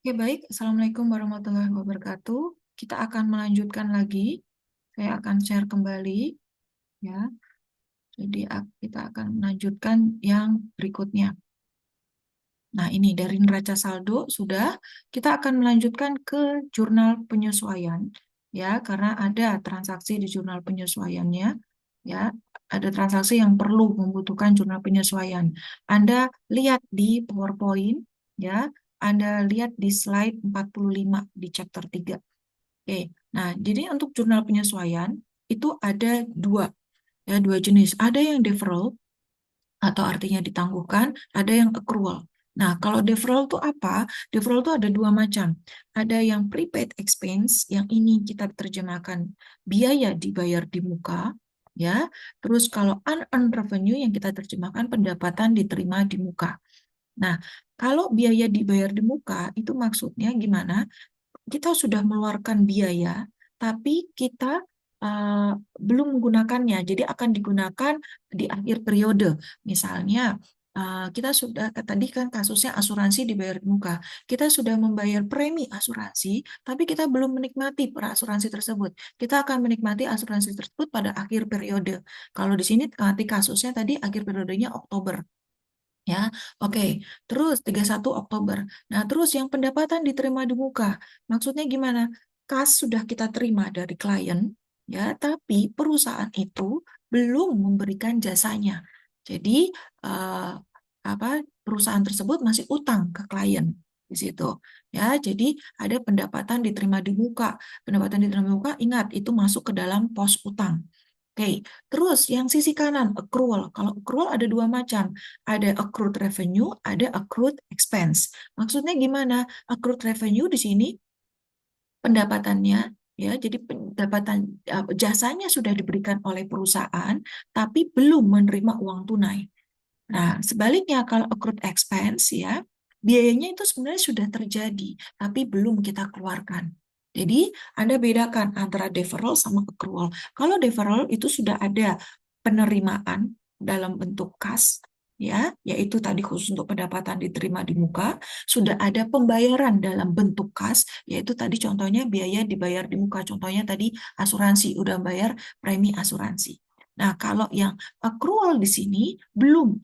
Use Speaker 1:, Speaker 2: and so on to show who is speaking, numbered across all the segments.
Speaker 1: Oke, baik. Assalamualaikum warahmatullahi wabarakatuh. Kita akan melanjutkan lagi. Saya akan share kembali, ya. Jadi kita akan melanjutkan yang berikutnya. Nah, ini dari neraca saldo sudah. Kita akan melanjutkan ke jurnal penyesuaian, ya, karena ada transaksi di jurnal penyesuaiannya, ya. Ada transaksi yang perlu membutuhkan jurnal penyesuaian. Anda lihat di PowerPoint, ya. Anda lihat di slide 45 di chapter 3. Oke, nah jadi untuk jurnal penyesuaian itu ada dua, ya, dua jenis. Ada yang deferral atau artinya ditangguhkan, ada yang accrual. Nah, kalau deferral itu apa? Deferral itu ada dua macam. Ada yang prepaid expense, yang ini kita terjemahkan biaya dibayar di muka, ya. Terus kalau unearned revenue yang kita terjemahkan pendapatan diterima di muka. Nah, kalau biaya dibayar di muka itu maksudnya gimana? Kita sudah mengeluarkan biaya, tapi kita uh, belum menggunakannya. Jadi akan digunakan di akhir periode. Misalnya, kita sudah, tadi kan kasusnya asuransi dibayar di muka. Kita sudah membayar premi asuransi, tapi kita belum menikmati asuransi tersebut. Kita akan menikmati asuransi tersebut pada akhir periode. Kalau di sini nanti kasusnya tadi akhir periodenya Oktober. Ya, oke. Terus 31 Oktober. Nah, terus yang pendapatan diterima di muka. Maksudnya gimana? Kas sudah kita terima dari klien, ya, tapi perusahaan itu belum memberikan jasanya. Jadi, eh, apa, perusahaan tersebut masih utang ke klien di situ. Ya, jadi ada pendapatan diterima di muka. Pendapatan diterima di muka, ingat itu masuk ke dalam pos utang. Oke, terus yang sisi kanan, accrual. Kalau accrual ada dua macam. Ada accrued revenue, ada accrued expense. Maksudnya gimana? Accrued revenue di sini pendapatannya, ya, jadi pendapatan jasanya sudah diberikan oleh perusahaan, tapi belum menerima uang tunai. Nah, sebaliknya kalau accrued expense, ya, biayanya itu sebenarnya sudah terjadi, tapi belum kita keluarkan. Jadi, Anda bedakan antara deferral sama accrual. Kalau deferral itu sudah ada penerimaan dalam bentuk kas, ya, yaitu tadi khusus untuk pendapatan diterima di muka, sudah ada pembayaran dalam bentuk kas, yaitu tadi contohnya biaya dibayar di muka, contohnya tadi asuransi, udah bayar premi asuransi. Nah, kalau yang accrual di sini belum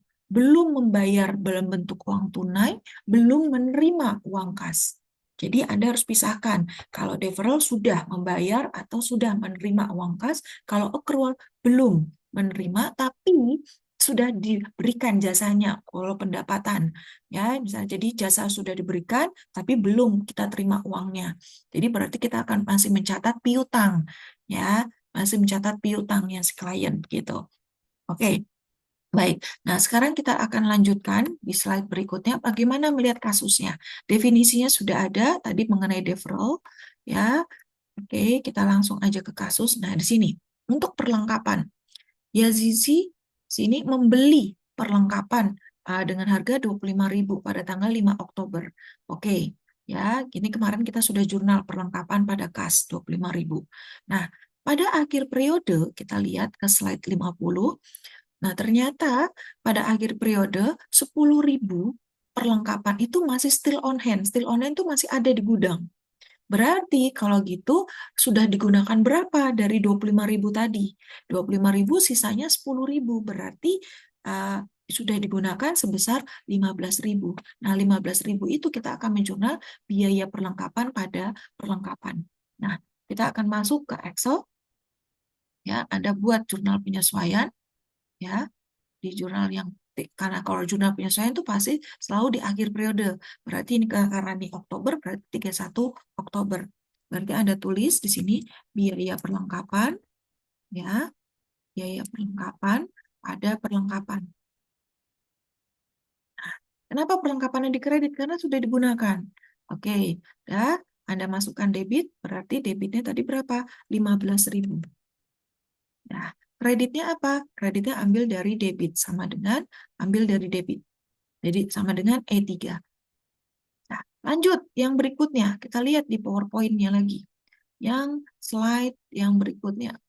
Speaker 1: membayar dalam bentuk uang tunai, belum menerima uang kas. Jadi Anda harus pisahkan, kalau deferral sudah membayar atau sudah menerima uang kas, kalau accrual belum menerima, tapi sudah diberikan jasanya, kalau pendapatan. Ya, misalnya jadi jasa sudah diberikan, tapi belum kita terima uangnya. Jadi berarti kita akan masih mencatat piutang. Ya, masih mencatat piutangnya si klien gitu. Oke. Baik, nah sekarang kita akan lanjutkan di slide berikutnya bagaimana melihat kasusnya. Definisinya sudah ada tadi mengenai deferral, ya. Oke, kita langsung aja ke kasus. Nah, di sini untuk perlengkapan, Yazizi sini membeli perlengkapan dengan harga 25.000 pada tanggal 5 Oktober. Oke, ya, ini kemarin kita sudah jurnal perlengkapan pada kas 25.000. Nah, pada akhir periode kita lihat ke slide 50. Nah, ternyata pada akhir periode 10.000 perlengkapan itu masih still on hand. Still on hand itu masih ada di gudang. Berarti kalau gitu sudah digunakan berapa dari 25.000 tadi? 25.000 sisanya 10.000. Berarti sudah digunakan sebesar 15.000. Nah, 15.000 itu kita akan menjurnal biaya perlengkapan pada perlengkapan. Nah, kita akan masuk ke Excel. Ya, Anda buat jurnal penyesuaian. Ya, di jurnal yang karena kalau jurnal penyesuaian itu pasti selalu di akhir periode. Berarti ini karena di Oktober berarti 31 Oktober. Berarti Anda tulis di sini biaya perlengkapan, ya, biaya perlengkapan, ada perlengkapan. Kenapa perlengkapannya dikredit? Karena sudah digunakan. Oke, ya, Anda masukkan debit, berarti debitnya tadi berapa? 15.000. Nah, kreditnya apa? Kreditnya ambil dari debit, sama dengan ambil dari debit. Jadi sama dengan E3. Nah, lanjut yang berikutnya. Kita lihat di PowerPoint-nya lagi. Yang slide yang berikutnya.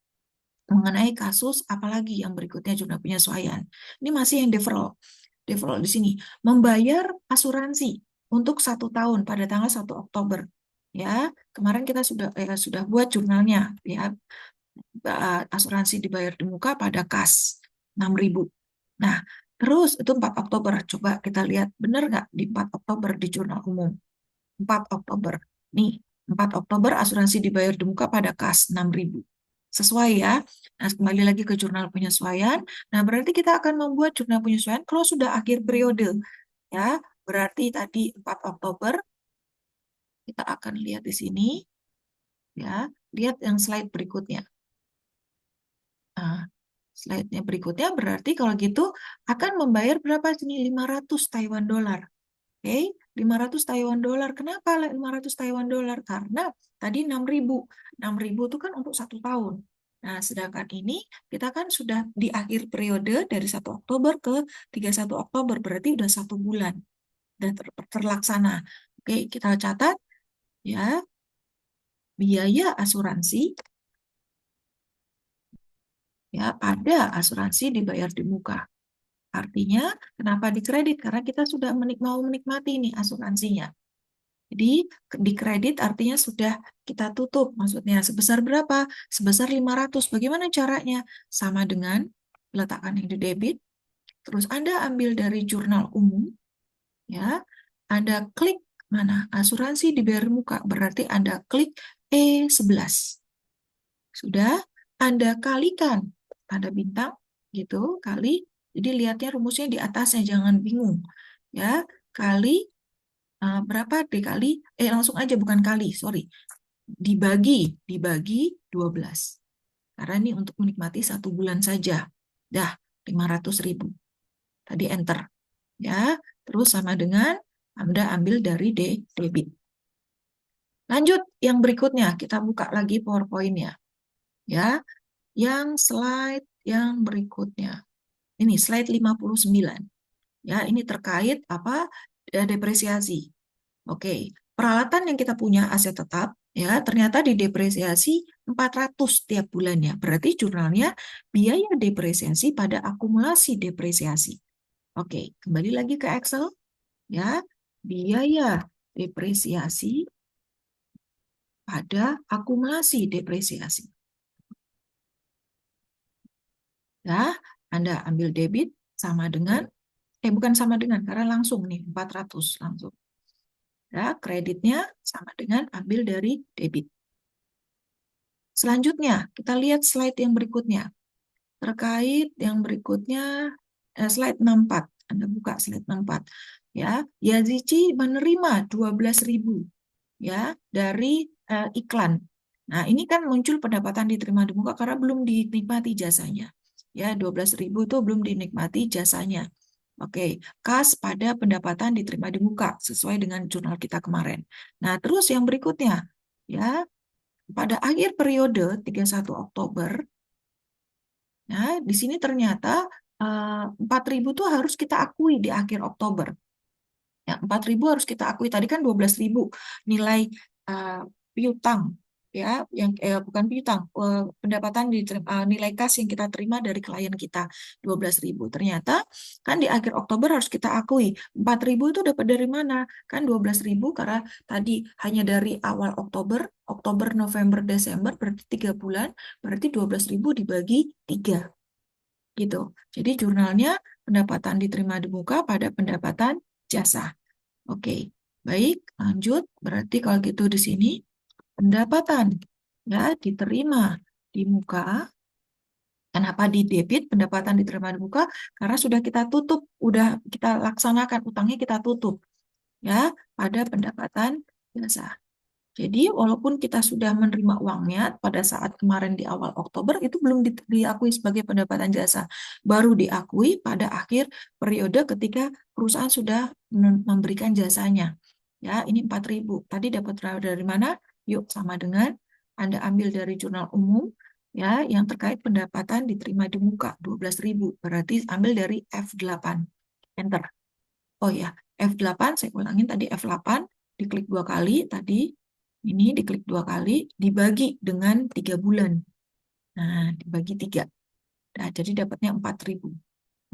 Speaker 1: Mengenai kasus apalagi yang berikutnya jurnal penyesuaian. Ini masih yang deferral. Deferral di sini. Membayar asuransi. untuk 1 tahun pada tanggal 1 Oktober. Ya, kemarin kita sudah buat jurnalnya, ya, asuransi dibayar di muka pada kas 6.000. Nah, terus itu 4 Oktober. Coba kita lihat benar nggak di 4 Oktober di jurnal umum. 4 Oktober. Nih, 4 Oktober asuransi dibayar di muka pada kas 6.000. Sesuai ya. Nah, kembali lagi ke jurnal penyesuaian. Nah, berarti kita akan membuat jurnal penyesuaian kalau sudah akhir periode. Ya, berarti tadi 4 Oktober, kita akan lihat di sini. Ya, lihat yang slide berikutnya. Nah, slide-nya berikutnya berarti kalau gitu akan membayar berapa sini? 500 Taiwan dollar. Oke, 500 Taiwan dollar. Kenapa 500 Taiwan dollar? Karena tadi 6.000. 6.000 itu kan untuk 1 tahun. Nah, sedangkan ini kita kan sudah di akhir periode dari 1 Oktober ke 31 Oktober. Berarti udah 1 bulan. Dan terlaksana. Oke, kita catat ya, biaya asuransi ya pada asuransi dibayar di muka. Artinya, kenapa dikredit? Karena kita sudah mau menikmati nih asuransinya. Jadi, dikredit artinya sudah kita tutup. Maksudnya, sebesar berapa? Sebesar 500. Bagaimana caranya? Sama dengan letakkan yang di debit. Terus Anda ambil dari jurnal umum. Ya, Anda klik mana? Asuransi dibayar muka. Berarti Anda klik E11. Sudah, Anda kalikan. Ada bintang, gitu, kali. Jadi lihatnya rumusnya di atasnya, jangan bingung. Ya, kali berapa dikali, langsung aja bukan kali, sorry. Dibagi 12. Karena ini untuk menikmati 1 bulan saja. Dah, 500.000. Tadi enter. Ya, terus sama dengan Anda ambil dari debit. Lanjut, yang berikutnya, kita buka lagi PowerPoint-nya. Ya, yang slide yang berikutnya. Ini slide 59. Ya, ini terkait apa? Depresiasi. Oke, peralatan yang kita punya aset tetap ya ternyata didepresiasi 400 tiap bulannya. Berarti jurnalnya biaya depresiasi pada akumulasi depresiasi. Oke, kembali lagi ke Excel ya. Biaya depresiasi pada akumulasi depresiasi. Ya, Anda ambil debit sama dengan bukan sama dengan karena langsung nih 400 langsung. Ya, kreditnya sama dengan ambil dari debit. Selanjutnya, kita lihat slide yang berikutnya. Terkait yang berikutnya, slide 64. Anda buka slide 64. Ya, Yazici menerima 12.000 ya dari iklan. Nah, ini kan muncul pendapatan diterima di muka karena belum dinikmati jasanya. Ya, 12.000 itu belum dinikmati jasanya. Oke, kas pada pendapatan diterima di muka sesuai dengan jurnal kita kemarin. Nah, terus yang berikutnya, ya, pada akhir periode 31 Oktober, nah, di sini ternyata 4.000 itu harus kita akui di akhir Oktober. Ya, 4.000 harus kita akui. Tadi kan 12.000 nilai piutang ya, yang bukan piutang, pendapatan di nilai kas yang kita terima dari klien kita 12.000. Ternyata kan di akhir Oktober harus kita akui 4.000 itu dapat dari mana? Kan 12.000 karena tadi hanya dari awal Oktober, November, Desember berarti 3 bulan, berarti 12.000 dibagi 3 gitu. Jadi jurnalnya pendapatan diterima di muka pada pendapatan jasa. Oke, baik, lanjut. Berarti kalau gitu di sini pendapatan ya diterima di muka. Kenapa di debit pendapatan diterima di muka? Karena sudah kita tutup, udah kita laksanakan utangnya kita tutup ya pada pendapatan jasa. Jadi walaupun kita sudah menerima uangnya pada saat kemarin di awal Oktober itu belum diakui sebagai pendapatan jasa. Baru diakui pada akhir periode ketika perusahaan sudah memberikan jasanya. Ya, ini 4.000. Tadi dapat dari mana? Yuk sama dengan Anda ambil dari jurnal umum ya yang terkait pendapatan diterima di muka 12.000. Berarti ambil dari F8. Enter. Oh ya, F8 saya ulangin tadi F8 diklik 2 kali tadi. Ini diklik 2 kali, dibagi dengan 3 bulan. Nah, dibagi 3. Nah, jadi dapatnya 4.000.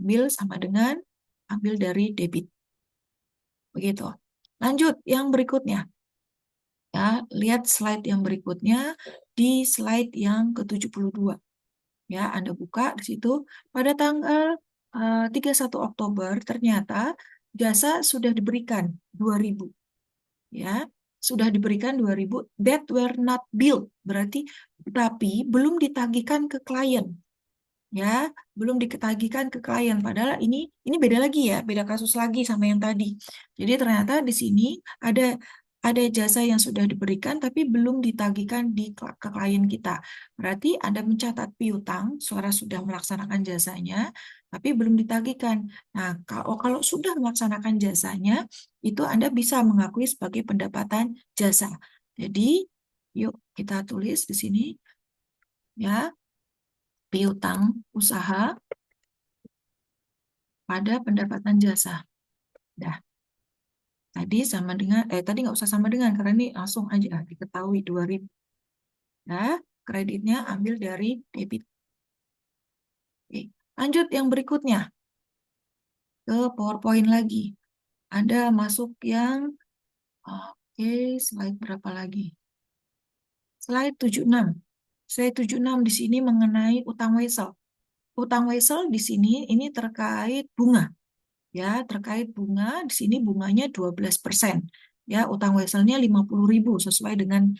Speaker 1: Ambil sama dengan ambil dari debit. Begitu. Lanjut, yang berikutnya. Ya, lihat slide yang berikutnya di slide yang ke-72. Ya, Anda buka di situ pada tanggal 31 Oktober ternyata jasa sudah diberikan 2.000, ya. Sudah diberikan 2.000 that were not billed, berarti tapi belum ditagihkan ke klien. Ya, belum diketagihan ke klien. Padahal ini beda lagi ya, beda kasus lagi sama yang tadi. Jadi ternyata di sini ada ada jasa yang sudah diberikan tapi belum ditagihkan ke klien kita. Berarti Anda mencatat piutang, suara sudah melaksanakan jasanya, tapi belum ditagihkan. Nah, kalau sudah melaksanakan jasanya, itu Anda bisa mengakui sebagai pendapatan jasa. Jadi, yuk kita tulis di sini ya, piutang usaha pada pendapatan jasa. Dah, tadi nggak usah sama dengan, karena ini langsung aja diketahui 2.000. Nah, kreditnya ambil dari debit. Oke, lanjut yang berikutnya. Ke PowerPoint lagi. Ada masuk yang, oke, slide berapa lagi? Slide 76. Slide 76 di sini mengenai utang wesel. Utang wesel di sini ini terkait bunga. Ya, terkait bunga, di sini bunganya 12%. Ya, utang weselnya 50.000 sesuai dengan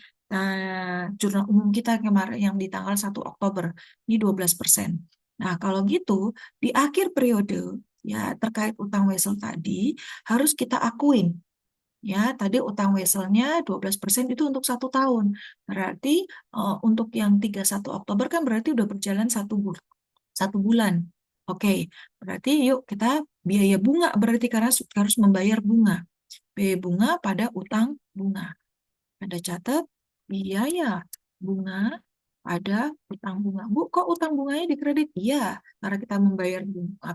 Speaker 1: jurnal umum kita kemarin yang di tanggal 1 Oktober. Ini 12%. Nah, kalau gitu, di akhir periode, ya terkait utang wesel tadi, harus kita akuin. Ya, tadi utang weselnya 12% itu untuk 1 tahun. Berarti untuk yang 31 Oktober kan berarti udah berjalan 1 bulan. Oke, berarti yuk kita biaya bunga berarti karena harus membayar bunga. Biaya bunga pada utang bunga. Ada catat biaya bunga pada utang bunga. Bu, kok utang bunganya dikredit? Iya, karena kita membayar bunga,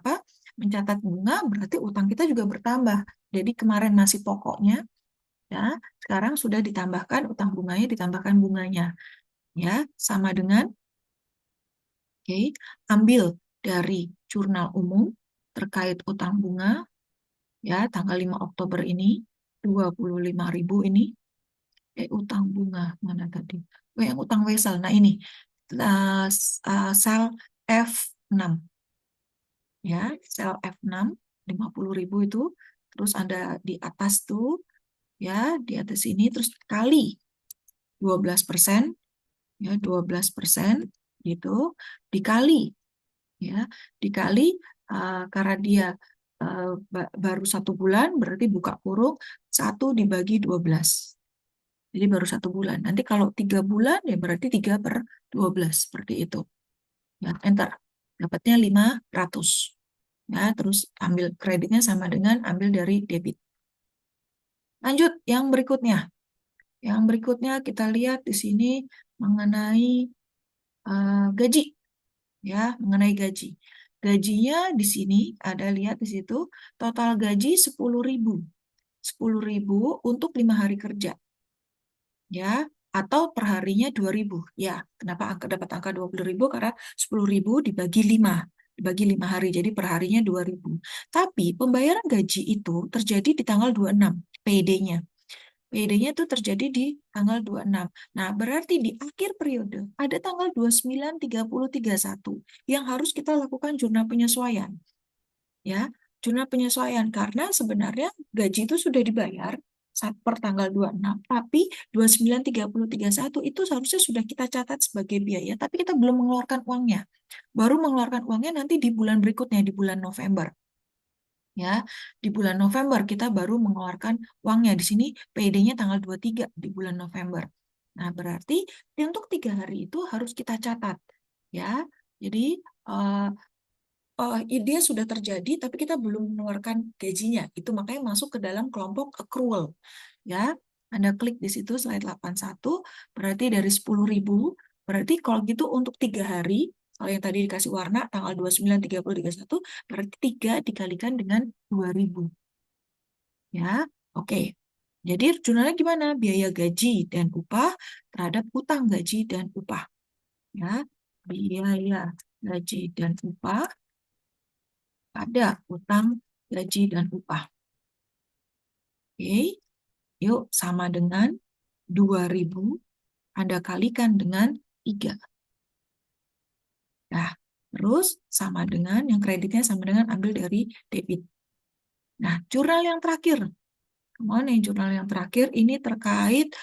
Speaker 1: mencatat bunga berarti utang kita juga bertambah. Jadi kemarin masih pokoknya, ya, sekarang sudah ditambahkan utang bunganya, ditambahkan bunganya. Ya, sama dengan ambil dari jurnal umum terkait utang bunga, ya, tanggal 5 Oktober ini, 25.000 ini, utang bunga, mana tadi? Yang utang wesel, nah ini, sel F6, ya, sel F6, 50.000 itu, terus ada di atas tuh, ya, di atas ini, terus kali 12%, ya, 12%, gitu, dikali, ya, dikali karena dia baru 1 bulan, berarti buka kurung 1 dibagi 12. Jadi baru 1 bulan. Nanti kalau 3 bulan ya berarti 3/12 seperti itu. Ya, enter. Dapatnya 500. Ya, terus ambil kreditnya sama dengan ambil dari debit. Lanjut yang berikutnya. Yang berikutnya kita lihat di sini mengenai gaji. Ya, mengenai gaji. Gajinya di sini ada, lihat di situ total gaji 10.000. 10.000 untuk 5 hari kerja. Ya, atau perharinya 2.000. Ya, kenapa dapat angka 20.000? Karena 10.000 dibagi 5. Dibagi 5 hari, jadi perharinya 2.000. Tapi pembayaran gaji itu terjadi di tanggal 26, PD-nya. PD-nya itu terjadi di tanggal 26. Nah, berarti di akhir periode ada tanggal 29, 30, 31 yang harus kita lakukan jurnal penyesuaian. Ya, jurnal penyesuaian karena sebenarnya gaji itu sudah dibayar saat per tanggal 26, tapi 29, 30, 31 itu seharusnya sudah kita catat sebagai biaya, tapi kita belum mengeluarkan uangnya. Baru mengeluarkan uangnya nanti di bulan berikutnya, di bulan November. Ya, di bulan November kita baru mengeluarkan uangnya. Di sini PD-nya tanggal 23 di bulan November. Nah, berarti untuk 3 hari itu harus kita catat. Ya, jadi dia sudah terjadi, tapi kita belum mengeluarkan gajinya. Itu makanya masuk ke dalam kelompok accrual. Ya, Anda klik di situ slide 81, berarti dari 10.000, berarti kalau gitu untuk 3 hari, kalau yang tadi dikasih warna, tanggal 29, 30, 31, berarti 3 dikalikan dengan 2.000. Ya, oke. Jadi jurnalnya gimana? Biaya gaji dan upah terhadap utang gaji dan upah. Ya, biaya gaji dan upah pada utang gaji dan upah. Oke. Ayo sama dengan 2.000 Anda kalikan dengan 3. Nah, terus sama dengan yang kreditnya sama dengan ambil dari debit. Nah, jurnal yang terakhir. Kemana nih jurnal yang terakhir? Ini terkait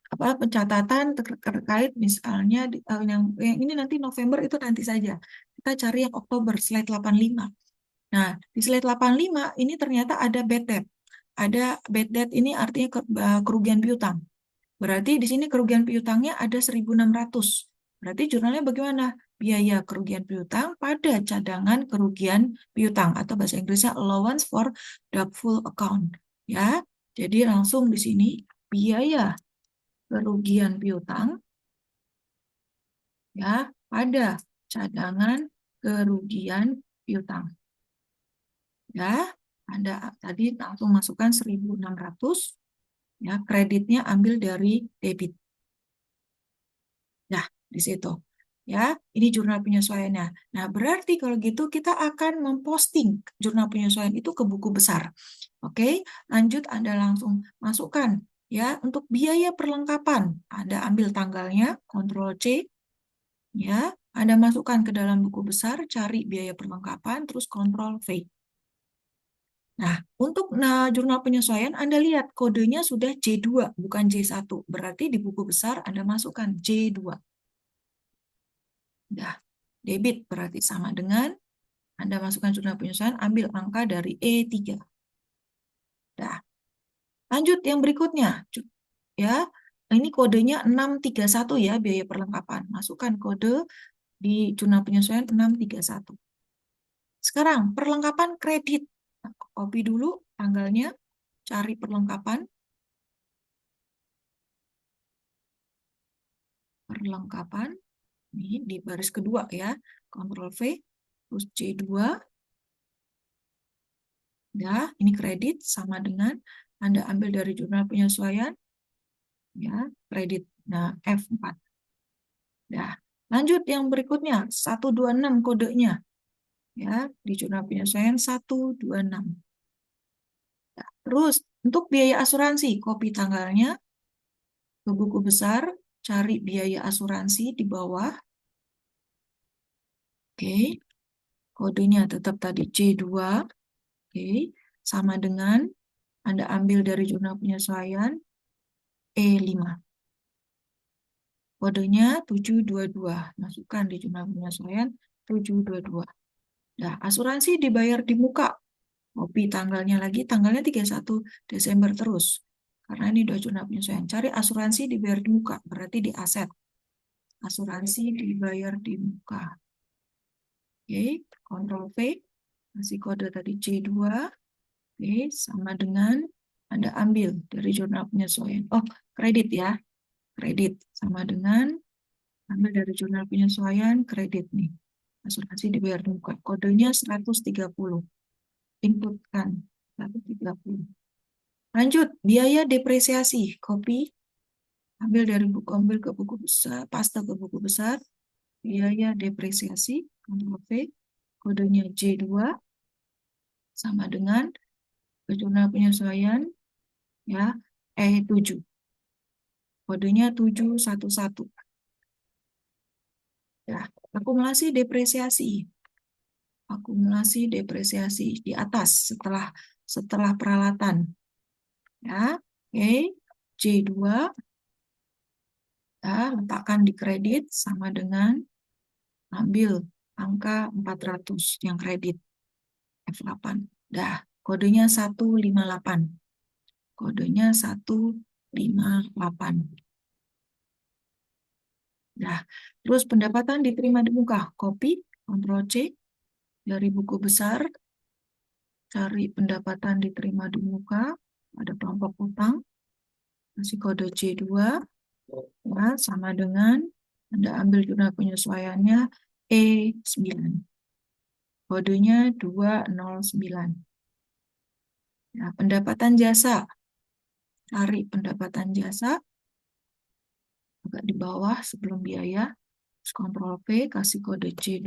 Speaker 1: pencatatan terkait misalnya yang ini nanti November itu nanti saja. Kita cari yang Oktober, slide 85. Nah, di slide 85 ini ternyata ada bad debt. Ada bad debt ini artinya kerugian piutang. Berarti di sini kerugian piutangnya ada 1.600. Berarti jurnalnya bagaimana? Biaya kerugian piutang pada cadangan kerugian piutang atau bahasa Inggrisnya allowance for doubtful account. Ya, jadi langsung di sini biaya kerugian piutang ya pada cadangan kerugian piutang. Ya, Anda tadi langsung masukkan 1.600 ya, kreditnya ambil dari debit. Nah, di situ. Ya, ini jurnal penyesuaiannya. Nah, berarti kalau gitu kita akan memposting jurnal penyesuaian itu ke buku besar. Oke, lanjut Anda langsung masukkan ya untuk biaya perlengkapan. Anda ambil tanggalnya, Ctrl C, ya. Anda masukkan ke dalam buku besar, cari biaya perlengkapan, terus Ctrl V. Nah, untuk jurnal penyesuaian Anda lihat kodenya sudah J2, bukan J1. Berarti di buku besar Anda masukkan J2. Nah, debit berarti sama dengan Anda masukkan jurnal penyesuaian, ambil angka dari E3. Nah, lanjut yang berikutnya. Ya, ini kodenya 631 ya, biaya perlengkapan. Masukkan kode di jurnal penyesuaian 631. Sekarang, perlengkapan kredit. Nah, copy dulu tanggalnya, cari perlengkapan. Perlengkapan, ini di baris kedua ya, Ctrl V, terus C2, ya, ini kredit sama dengan Anda ambil dari jurnal penyesuaian, ya, kredit, nah, F4. Nah, lanjut yang berikutnya, 126 kodenya, ya, di jurnal penyesuaian 126. Nah, terus, untuk biaya asuransi, copy tanggalnya ke buku besar, cari biaya asuransi di bawah. Oke, kodenya tetap tadi C2. Oke, sama dengan Anda ambil dari jurnal penyesuaian E5. Kodenya 722. Masukkan di jurnal penyesuaian 722. Nah, asuransi dibayar di muka. Copy tanggalnya lagi, tanggalnya 31 Desember terus. Karena ini udah jurnal penyesuaian. Cari asuransi dibayar di muka, berarti di aset. Asuransi dibayar di muka. Oke, Ctrl V. Kasih kode tadi C2. Oke, sama dengan Anda ambil dari jurnal penyesuaian. Oh, kredit ya. Kredit sama dengan ambil dari jurnal penyesuaian kredit nih. Asuransi dibayar di muka. Kodenya 130. Inputkan 130. Lanjut, biaya depresiasi. Copy, ambil dari buku, ambil ke buku besar, paste ke buku besar. Biaya depresiasi, Ctrl V, kodenya J2, sama dengan jurnal penyesuaian, ya, E7. Kodenya 711. Ya, akumulasi depresiasi. Akumulasi depresiasi di atas setelah peralatan. Ya, oke. J2, ya, letakkan di kredit sama dengan ambil angka 400 yang kredit F8. Dah, kodenya 158. Kodenya 158. Nah, terus pendapatan diterima di muka. Copy, Ctrl C, dari buku besar, cari pendapatan diterima di muka, ada kelompok utang, kasih kode C2, ya, sama dengan Anda ambil jurnal penyesuaiannya E9. Kodenya 209. Ya, pendapatan jasa, cari pendapatan jasa, agak di bawah sebelum biaya, Ctrl V, kasih kode C2,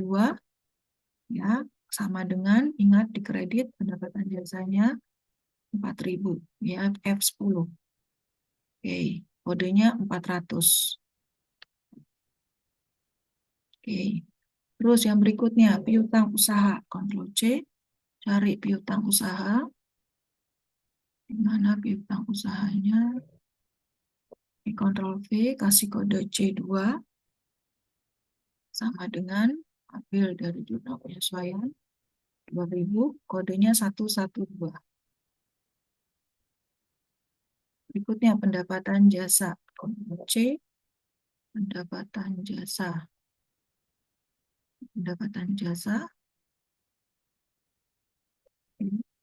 Speaker 1: ya, sama dengan, ingat di kredit pendapatan jasanya 4.000 ya, F10. Oke, kodenya 400. Oke. Terus yang berikutnya piutang usaha. Ctrl C, cari piutang usaha. Di mana piutang usahanya? Ctrl V, kasih kode C2 sama dengan ambil dari jurnal penyesuaian 2000, kodenya 112. Berikutnya pendapatan jasa. Ctrl C, pendapatan jasa. Pendapatan jasa.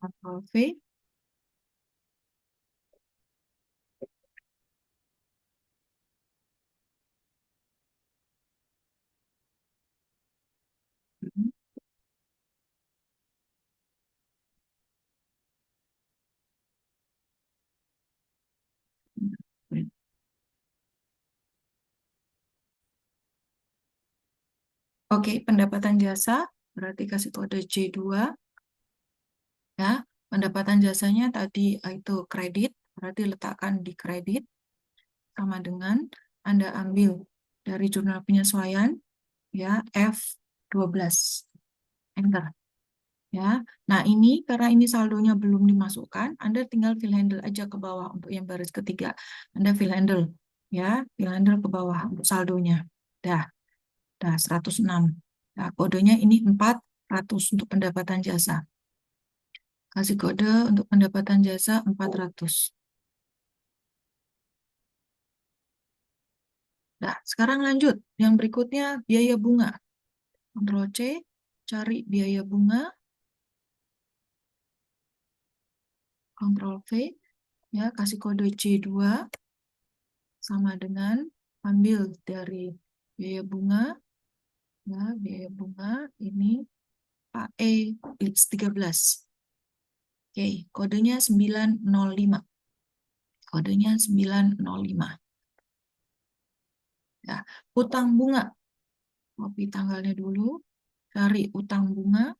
Speaker 1: Ctrl V. Oke, pendapatan jasa berarti kasih kode C2 ya. Pendapatan jasanya tadi itu kredit, berarti letakkan di kredit sama dengan Anda ambil dari jurnal penyesuaian ya F12. Enter. Ya. Nah, ini karena ini saldonya belum dimasukkan, Anda tinggal fill handle aja ke bawah untuk yang baris ketiga. Anda fill handle ya, fill handle ke bawah untuk saldonya. Dah 106. Nah, kodenya ini 400 untuk pendapatan jasa. Kasih kode untuk pendapatan jasa 400. Nah, sekarang lanjut. Yang berikutnya biaya bunga. Ctrl C, cari biaya bunga. Ctrl V, ya, kasih kode C2 sama dengan ambil dari biaya bunga. Ya, biaya bunga ini PAE Blitz 13. Oke, kodenya 905. Kodenya 905. Ya, utang bunga. Copy tanggalnya dulu. Cari utang bunga.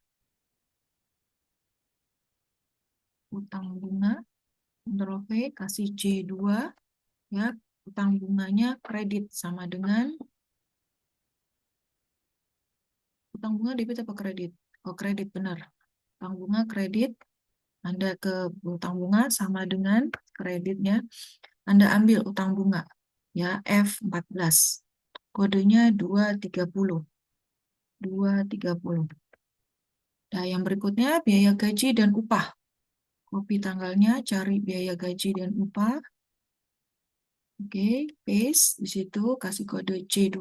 Speaker 1: Utang bunga. Ctrl V, kasih C2. Ya, utang bunganya kredit sama dengan utang bunga debit apa kredit? Oh, kredit benar. Utang bunga kredit. Anda ke utang bunga sama dengan kreditnya. Anda ambil utang bunga. Ya, F14. Kodenya 230. 230. Nah, yang berikutnya biaya gaji dan upah. Copy tanggalnya, cari biaya gaji dan upah. Oke, paste di situ, kasih kode C2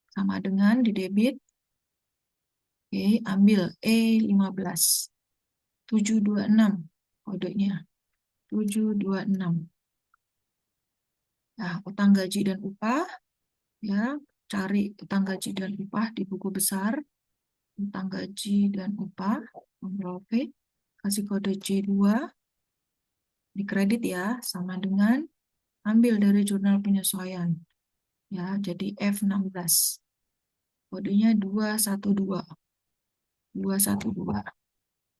Speaker 1: sama dengan di debit. Oke, ambil E15. 726 kodenya. 726. Nah, utang gaji dan upah ya, cari utang gaji dan upah di buku besar. Utang gaji dan upah, Ctrl V, kasih kode C2 di kredit ya, sama dengan ambil dari jurnal penyesuaian. Ya, jadi F16. Kodenya 212. 212.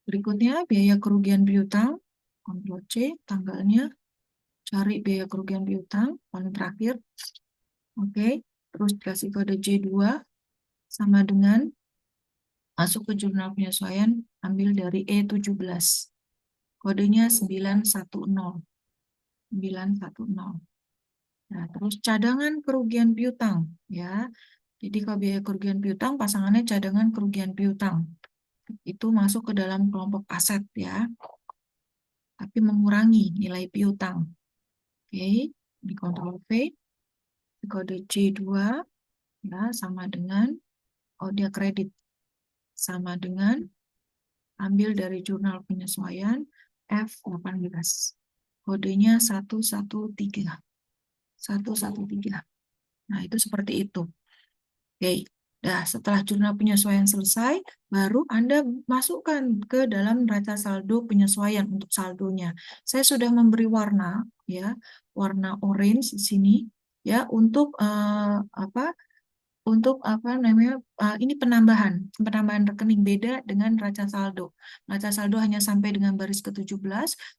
Speaker 1: Berikutnya biaya kerugian piutang. Ctrl C, tanggalnya. Cari biaya kerugian piutang paling terakhir. Oke, terus kasih kode C2 sama dengan masuk ke jurnal penyesuaian, ambil dari E17. Kodenya 910. 910. Nah, terus cadangan kerugian piutang ya. Jadi kalau biaya kerugian piutang pasangannya cadangan kerugian piutang. Itu masuk ke dalam kelompok aset ya. Tapi mengurangi nilai piutang. Oke, di Ctrl V, kode C2 ya sama dengan dia kredit sama dengan ambil dari jurnal penyesuaian F18. Kodenya 113. 113. Nah, itu seperti itu. Oke. Nah, setelah jurnal penyesuaian selesai, baru Anda masukkan ke dalam neraca saldo penyesuaian untuk saldonya. Saya sudah memberi warna, ya, warna orange di sini, ya, untuk untuk apa namanya ini penambahan rekening beda dengan neraca saldo. Neraca saldo hanya sampai dengan baris ke-17.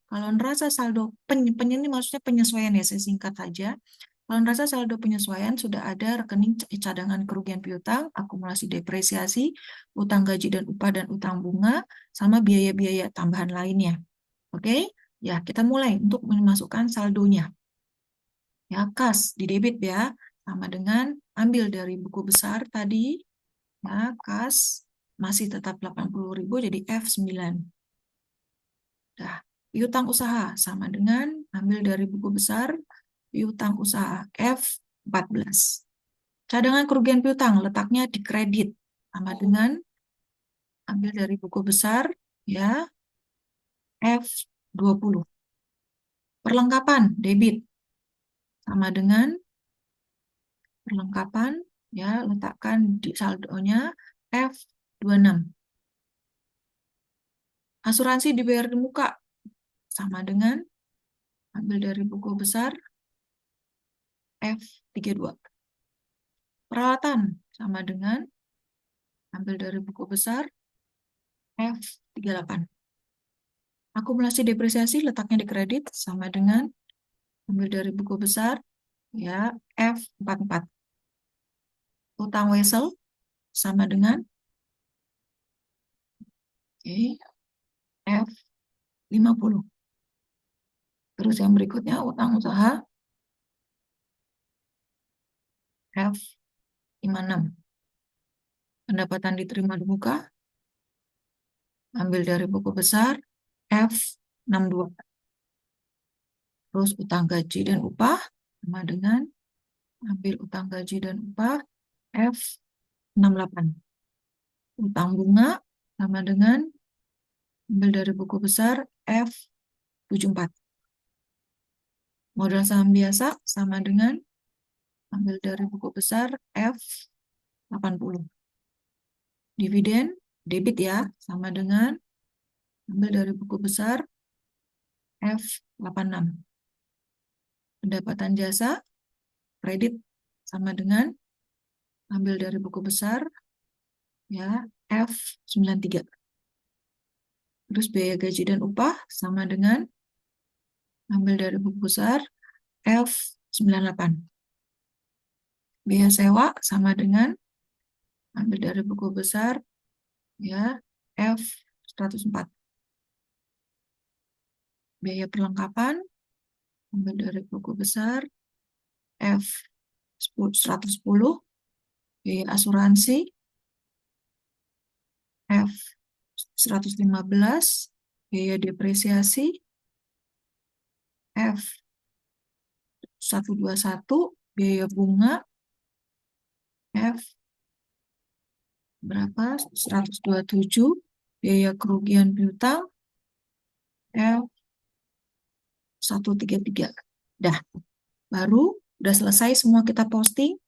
Speaker 1: Kalau neraca saldo ini maksudnya penyesuaian ya, saya singkat saja. Kalau neraca saldo penyesuaian sudah ada rekening cadangan kerugian piutang, akumulasi depresiasi, utang gaji dan upah dan utang bunga, sama biaya-biaya tambahan lainnya. Oke? Ya, kita mulai untuk memasukkan saldonya. Ya, kas di debit ya, sama dengan ambil dari buku besar tadi, ya, kas masih tetap 80.000 jadi F9. Dah, piutang usaha sama dengan ambil dari buku besar, piutang usaha F14. Cadangan kerugian piutang letaknya di kredit sama dengan ambil dari buku besar ya F20. Perlengkapan debit sama dengan perlengkapan ya letakkan di saldonya F26. Asuransi dibayar di muka sama dengan ambil dari buku besar F32. Peralatan sama dengan ambil dari buku besar F38. Akumulasi depresiasi letaknya di kredit sama dengan ambil dari buku besar ya F44. Utang wesel sama dengan F50. Terus yang berikutnya utang usaha F56. Pendapatan diterima di muka ambil dari buku besar F62. Terus utang gaji dan upah sama dengan ambil utang gaji dan upah F68. Utang bunga sama dengan ambil dari buku besar F74. Modal saham biasa sama dengan ambil dari buku besar F80. Dividen debit ya sama dengan ambil dari buku besar F86. Pendapatan jasa kredit sama dengan ambil dari buku besar ya F93. Terus biaya gaji dan upah sama dengan ambil dari buku besar F98. Biaya sewa sama dengan ambil dari buku besar ya F104. Biaya perlengkapan ambil dari buku besar F110. Biaya asuransi F115. Biaya depresiasi F121. Biaya bunga F berapa? 127. Biaya kerugian piutang F133. Dah, baru udah selesai semua kita posting.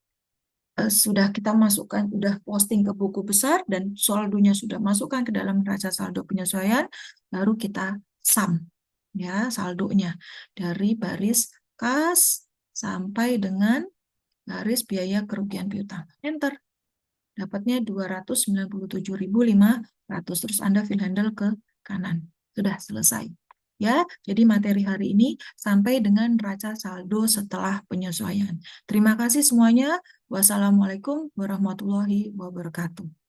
Speaker 1: Sudah kita masukkan, udah posting ke buku besar dan saldonya sudah masukkan ke dalam neraca saldo penyesuaian, baru kita sum ya saldonya dari baris kas sampai dengan garis biaya kerugian piutang. Enter. Dapatnya 297.500. Terus Anda fill handle ke kanan. Sudah selesai. Ya, jadi materi hari ini sampai dengan neraca saldo setelah penyesuaian. Terima kasih semuanya. Wassalamualaikum warahmatullahi wabarakatuh.